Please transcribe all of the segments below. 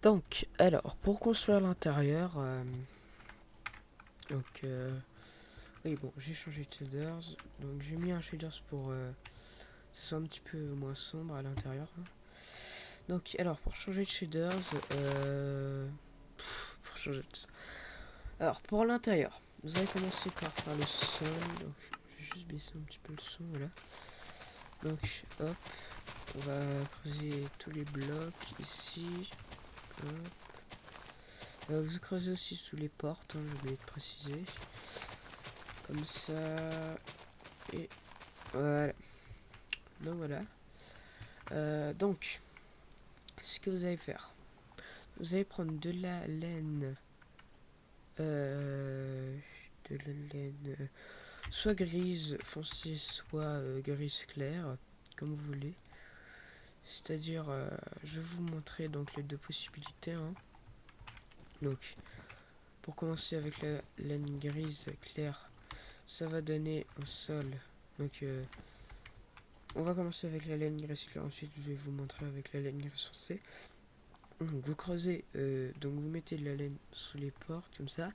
Donc, alors, pour construire l'intérieur, oui, bon, j'ai changé de shaders, donc j'ai mis un shaders pour que ce soit un petit peu moins sombre à l'intérieur, hein. Donc, alors, pour changer de shaders, pour changer alors, pour l'intérieur, vous allez commencer par faire le sol, donc je vais juste baisser un petit peu le son, voilà. Donc, hop, on va creuser tous les blocs ici, hop. Vous creusez aussi sous les portes, hein, j'ai oublié de préciser. Comme ça. Et voilà. Donc voilà. Donc, ce que vous allez faire, vous allez prendre de la laine. De la laine. Soit grise foncée, soit grise claire, comme vous voulez. C'est-à-dire, je vais vous montrer donc les deux possibilités, hein. Donc, pour commencer avec la laine grise claire, ça va donner un sol. Donc, on va commencer avec la laine grise claire. Ensuite, je vais vous montrer avec la laine grise foncée. Donc, vous creusez, donc vous mettez de la laine sous les portes comme ça.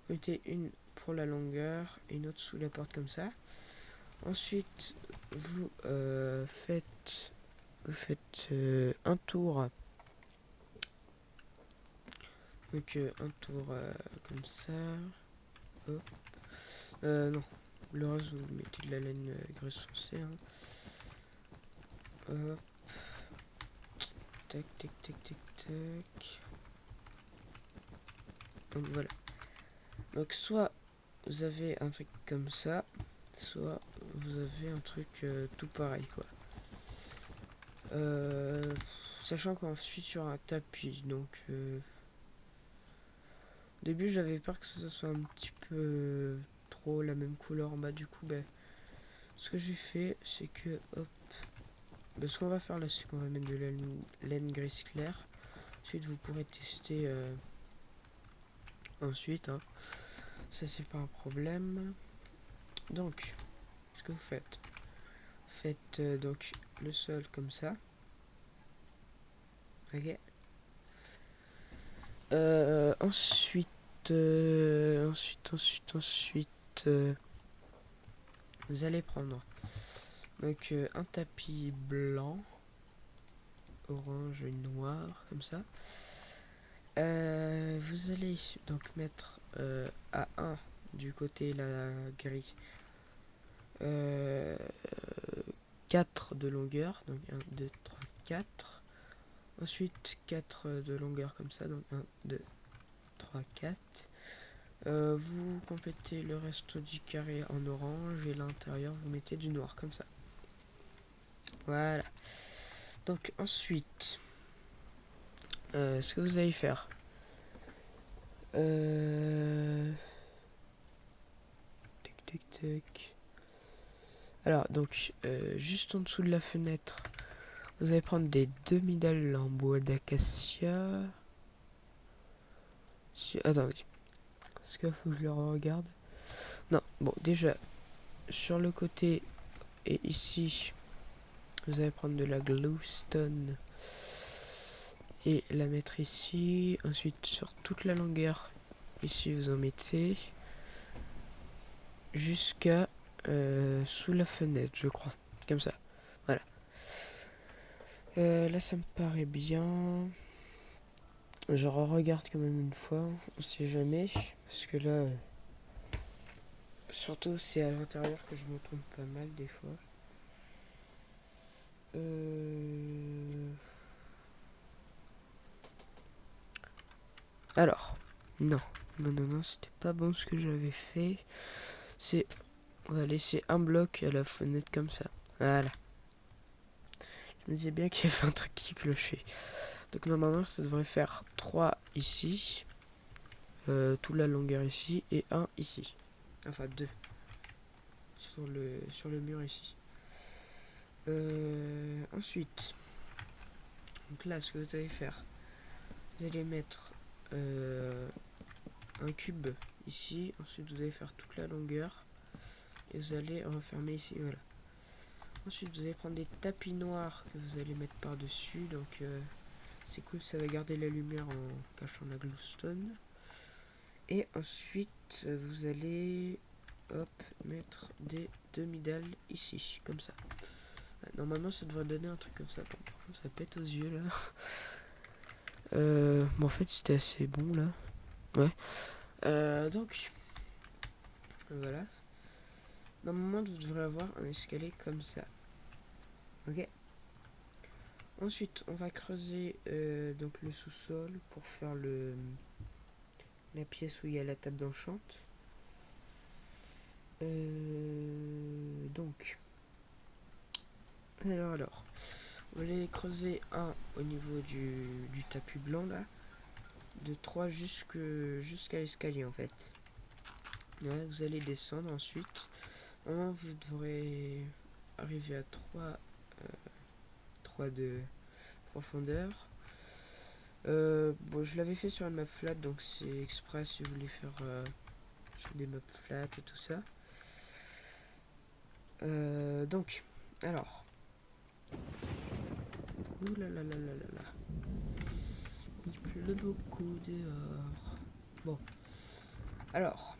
Vous mettez une pour la longueur et une autre sous la porte comme ça. Ensuite, vous faites un tour. Donc un tour comme ça. Hop. Non. Le reste, vous mettez de la laine grise foncée, hein. Hop. Tac, tac, tac, tac, tac. Donc voilà. Donc soit vous avez un truc comme ça, soit vous avez un truc tout pareil, quoi. Sachant qu'on suit sur un tapis, donc au début j'avais peur que ça soit un petit peu trop la même couleur en bas. Du coup, ben, ce que j'ai fait, c'est que hop, ben, ce qu'on va faire là, c'est qu'on va mettre de la laine grise claire. Ensuite, vous pourrez tester ensuite, hein. Ça, c'est pas un problème. Donc, ce que vous faites donc le sol comme ça. Ok. Ensuite, vous allez prendre donc un tapis blanc, orange et noir comme ça. Vous allez donc mettre à 1 du côté la grille 4 de longueur, donc 1, 2, 3, 4. Ensuite 4 de longueur comme ça, donc 1, 2, 3, 4. Vous complétez le reste du carré en orange et l'intérieur vous mettez du noir comme ça. Voilà. Donc ensuite, ce que vous allez faire, tac tac tac. Alors donc juste en dessous de la fenêtre, vous allez prendre des demi-dalles en bois d'acacia. Attendez, est-ce qu'il faut que je le regarde? Non, bon déjà sur le côté et ici, vous allez prendre de la glowstone et la mettre ici. Ensuite sur toute la longueur, ici vous en mettez jusqu'à sous la fenêtre, je crois, comme ça. Voilà. Là ça me paraît bien. Je regarde quand même une fois, on sait jamais, parce que là, surtout c'est à l'intérieur que je me trompe pas mal des fois. Alors, non, non, c'était pas bon ce que j'avais fait. On va laisser un bloc à la fenêtre comme ça. Voilà. Je me disais bien qu'il y avait un truc qui clochait. Donc normalement ça devrait faire 3 ici, toute la longueur ici, et 1 ici. Enfin 2 sur le mur ici. Ensuite, donc là ce que vous allez faire, vous allez mettre un cube ici, ensuite vous allez faire toute la longueur, et vous allez refermer ici, voilà. Ensuite vous allez prendre des tapis noirs que vous allez mettre par dessus, donc C'est cool, ça va garder la lumière en cachant la glowstone. Et ensuite, vous allez hop, mettre des demi-dalles ici, comme ça. Normalement, ça devrait donner un truc comme ça. Bon, par contre, ça pète aux yeux là. Bon, en fait, c'était assez bon là. Ouais. Donc, voilà. Normalement, vous devrez avoir un escalier comme ça. Ok. Ensuite, on va creuser donc le sous-sol pour faire la pièce où il y a la table d'enchante. Donc, alors, on va aller creuser un au niveau du tapis blanc là, de 3 jusqu'à l'escalier en fait. Là, vous allez descendre ensuite. Normalement, vous devrez arriver à 3 de profondeur. Bon, je l'avais fait sur une map flat, donc c'est exprès si vous voulez faire des maps flat et tout ça. Donc, alors. Ouh là là là là là là. Il pleut beaucoup dehors. Bon. Alors.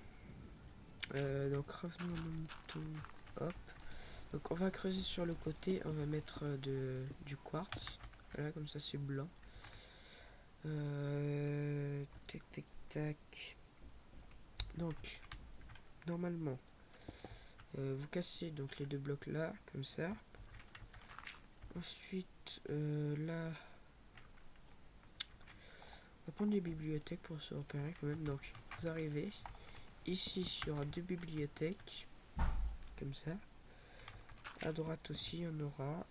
Donc, revenons à mon mouton. Hop. Donc, on va creuser sur le côté. On va mettre du quartz. Voilà, comme ça, c'est blanc. Tac, tac, tac. Donc, normalement, vous cassez donc les deux blocs là, comme ça. Ensuite, là, on va prendre les bibliothèques pour se repérer quand même. Donc, vous arrivez. Ici, il y aura deux bibliothèques, comme ça. À droite aussi, il y en aura.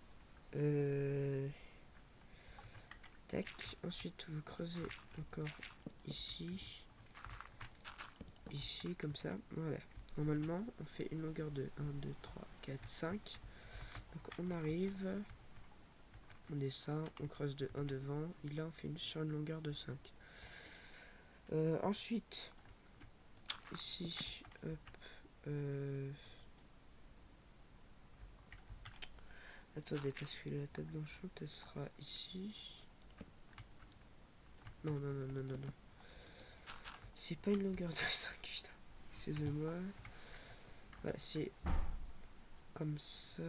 Tac. Ensuite, vous creusez encore ici. Ici, comme ça. Voilà. Normalement, on fait une longueur de 1, 2, 3, 4, 5. Donc, on arrive. On descend, on creuse de 1 devant. Et là, on fait sur une longueur de 5. Ensuite, ici, hop. Attendez, parce que la table d'enchant, elle sera ici. Non, non, non, non, non, non. C'est pas une longueur de 5, putain. Excusez-moi. Voilà, c'est comme ça.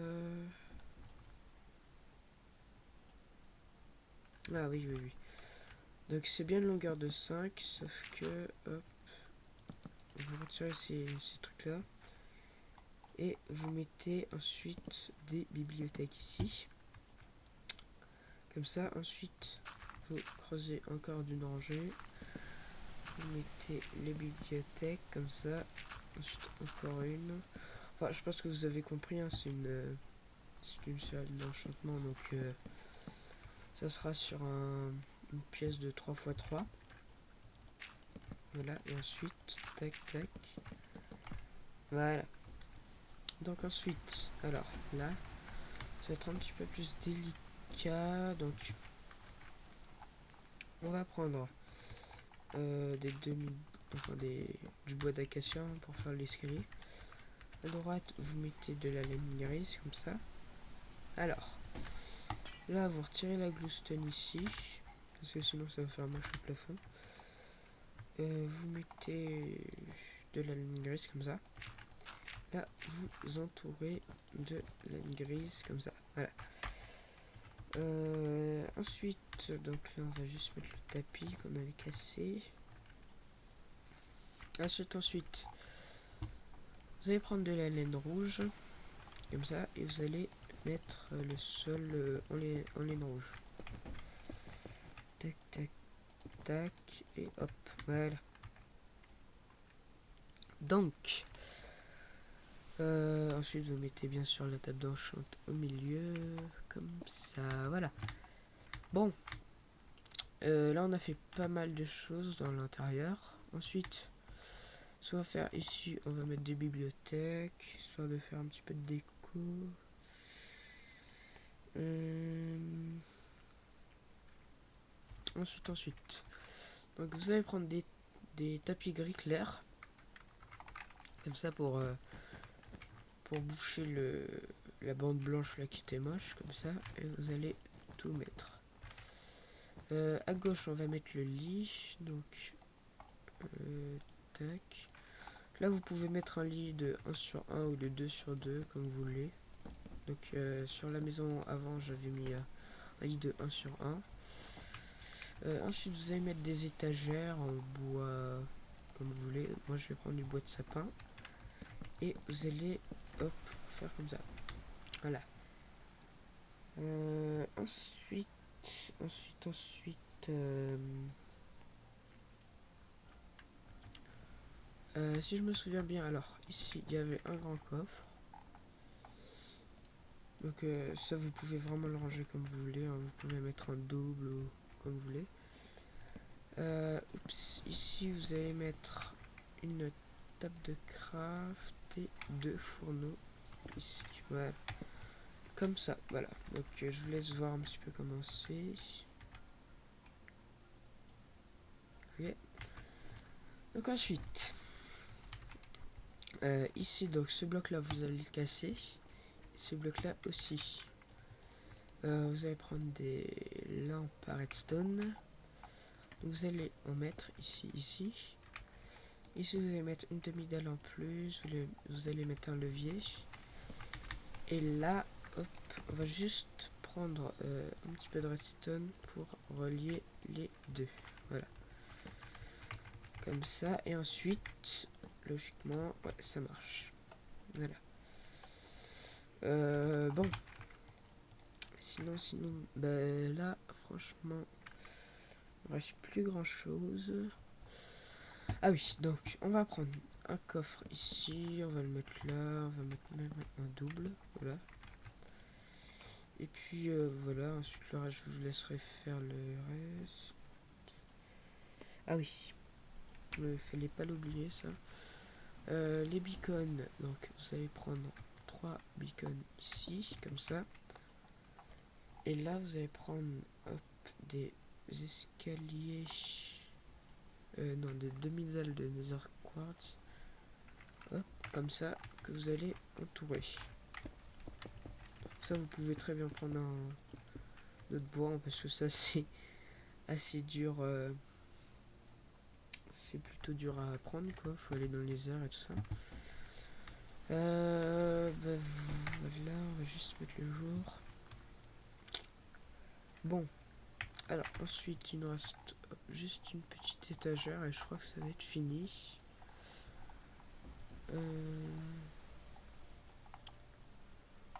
Ah oui, oui, oui. Donc c'est bien une longueur de 5, sauf que, hop, vous retirez ces trucs-là. Et vous mettez ensuite des bibliothèques ici. Comme ça, ensuite, vous creusez encore d'une rangée. Vous mettez les bibliothèques, comme ça. Ensuite, encore une. Enfin, je pense que vous avez compris, hein, c'est une salle d'enchantement, donc ça sera sur une pièce de 3x3. Voilà, et ensuite, tac, tac. Voilà. Donc ensuite, alors là, ça va être un petit peu plus délicat. Donc, on va prendre du bois d'acacia pour faire l'escalier. À droite, vous mettez de la laine grise, comme ça. Alors, là, vous retirez la glowstone ici, parce que sinon ça va faire moche au plafond. Vous mettez de la laine grise, comme ça. Là, vous entourez de laine grise, comme ça. Voilà. Ensuite, donc là, on va juste mettre le tapis qu'on avait cassé. Ensuite, vous allez prendre de la laine rouge, comme ça, et vous allez mettre le sol en laine rouge. Tac, tac, tac, et hop, voilà. Donc, ensuite vous mettez bien sûr la table d'enchante au milieu, comme ça, voilà. Bon, là on a fait pas mal de choses dans l'intérieur. Ensuite, ce qu'on va faire ici, on va mettre des bibliothèques, histoire de faire un petit peu de déco. Ensuite, donc vous allez prendre des tapis gris clairs, comme ça pour boucher la bande blanche là qui était moche, comme ça, et vous allez tout mettre. À gauche, on va mettre le lit. Donc, tac. Là, vous pouvez mettre un lit de 1 sur 1 ou de 2 sur 2, comme vous voulez. Donc, sur la maison avant, j'avais mis un lit de 1 sur 1. Ensuite, vous allez mettre des étagères en bois, comme vous voulez. Moi, je vais prendre du bois de sapin. Et vous allez, hop, faire comme ça. Voilà. Ensuite, si je me souviens bien, alors ici il y avait un grand coffre. Donc ça vous pouvez vraiment le ranger comme vous voulez, hein. Vous pouvez mettre un double ou comme vous voulez. Ici vous allez mettre une table de craft et 2 fourneaux. Ici, voilà. Comme ça, voilà. Donc je vous laisse voir un petit peu comment c'est. Ok. Donc ensuite, ici donc ce bloc là vous allez le casser. Ce bloc là aussi. Vous allez prendre des lampes à redstone. Vous allez en mettre ici. Ici vous allez mettre une demi-dalle en plus. Vous allez mettre un levier. Et là, hop, on va juste prendre un petit peu de redstone pour relier les deux. Voilà. Comme ça. Et ensuite, logiquement, ouais, ça marche. Voilà. Bon. Sinon, bah là, franchement, il ne reste plus grand chose. Ah oui, donc on va prendre un coffre ici, on va le mettre là, on va mettre même un double, voilà. Et puis voilà, ensuite le reste, je vous laisserai faire le reste. Ah oui, fallait pas l'oublier ça. Les beacons, donc vous allez prendre 3 beacons ici, comme ça. Et là, vous allez prendre hop, des escaliers. Non, des demi-dalles de nether quartz. Hop, comme ça, que vous allez entourer. Ça, vous pouvez très bien prendre un autre bois, hein, parce que ça, c'est assez dur. C'est plutôt dur à prendre, quoi. Faut aller dans les airs et tout ça. Bah, voilà, on va juste mettre le jour. Bon, alors ensuite, il nous reste juste une petite étagère et je crois que ça va être fini.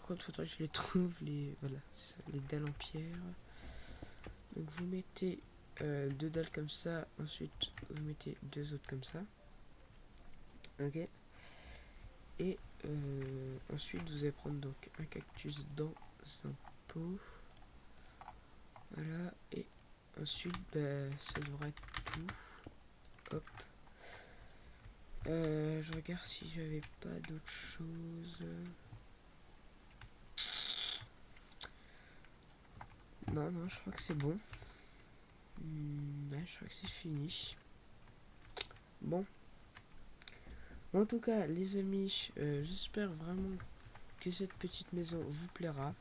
Contre, faudrait que je les trouve, voilà, c'est ça, les dalles en pierre. Donc vous mettez 2 dalles comme ça, ensuite vous mettez 2 autres comme ça. Ok. Et ensuite vous allez prendre donc un cactus dans un pot. Voilà. Et ensuite bah, ça devrait être tout. Hop. Je regarde si j'avais pas d'autre chose. Non, je crois que c'est bon. Ouais, je crois que c'est fini. Bon. En tout cas, les amis, j'espère vraiment que cette petite maison vous plaira.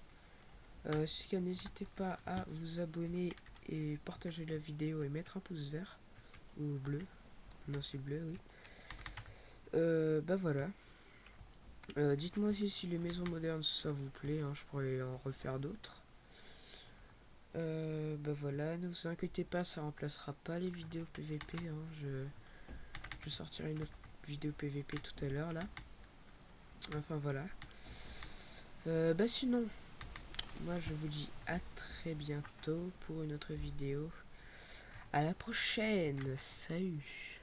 Si cas, n'hésitez pas à vous abonner et partager la vidéo et mettre un pouce vert ou bleu. Non, c'est bleu, oui. Bah voilà. Dites-moi aussi si les maisons modernes ça vous plaît, hein, je pourrais en refaire d'autres. Bah voilà, ne vous inquiétez pas, ça remplacera pas les vidéos PVP, hein, je sortirai une autre vidéo PVP tout à l'heure là. Enfin voilà. Bah sinon, moi je vous dis à très bientôt pour une autre vidéo. À la prochaine, salut.